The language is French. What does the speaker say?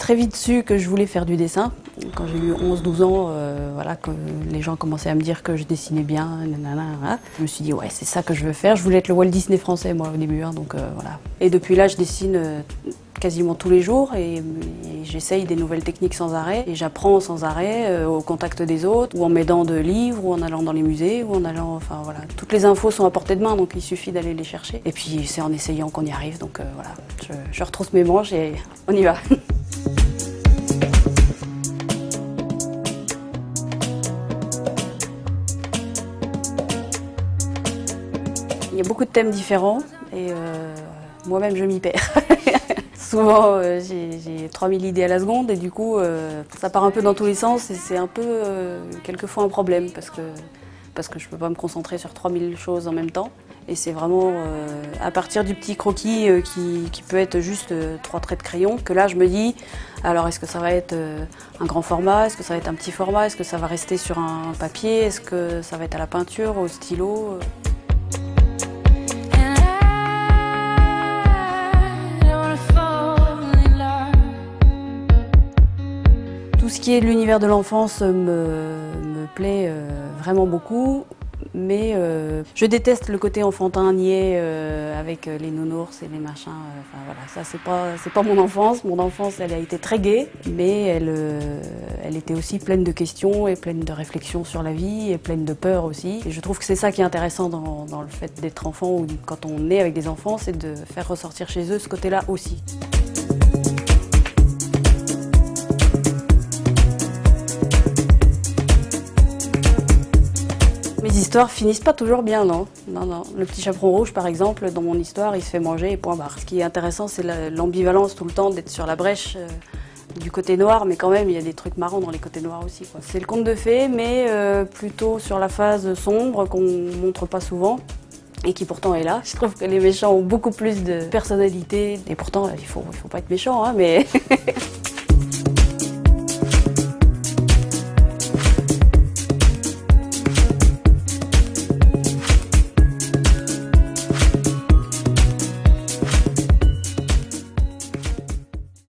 très vite su que je voulais faire du dessin. Quand j'ai eu 11-12 ans, voilà, que les gens commençaient à me dire que je dessinais bien, nanana, je me suis dit ouais, c'est ça que je veux faire. Je voulais être le Walt Disney français moi au début, hein, donc voilà. Et depuis là, je dessine quasiment tous les jours et j'essaye des nouvelles techniques sans arrêt et j'apprends sans arrêt au contact des autres ou en m'aidant de livres ou en allant dans les musées ou en allant, enfin voilà, toutes les infos sont à portée de main donc il suffit d'aller les chercher et puis c'est en essayant qu'on y arrive donc voilà, je retrousse mes manches et on y va. Il y a beaucoup de thèmes différents et moi-même je m'y perds. Souvent j'ai 3000 idées à la seconde et du coup ça part un peu dans tous les sens et c'est un peu quelquefois un problème parce que je ne peux pas me concentrer sur 3000 choses en même temps. Et c'est vraiment à partir du petit croquis qui peut être juste 3 traits de crayon que là je me dis alors est-ce que ça va être un grand format, est-ce que ça va être un petit format, est-ce que ça va rester sur un papier, est-ce que ça va être à la peinture, au stylo. Tout ce qui est de l'univers de l'enfance me plaît vraiment beaucoup, mais je déteste le côté enfantin niais avec les nounours et les machins. Enfin voilà, ça c'est pas mon enfance. Mon enfance, elle a été très gaie, mais elle était aussi pleine de questions et pleine de réflexions sur la vie et pleine de peur aussi. Et je trouve que c'est ça qui est intéressant dans le fait d'être enfant ou quand on est avec des enfants, c'est de faire ressortir chez eux ce côté-là aussi. Les histoires finissent pas toujours bien, non. Non. Le petit chaperon rouge, par exemple, dans mon histoire, il se fait manger et point barre. Ce qui est intéressant, c'est l'ambivalence tout le temps, d'être sur la brèche du côté noir, mais quand même, il y a des trucs marrants dans les côtés noirs aussi. C'est le conte de fées, mais plutôt sur la phase sombre qu'on montre pas souvent et qui pourtant est là. Je trouve que les méchants ont beaucoup plus de personnalité et pourtant, il faut pas être méchant, hein, mais...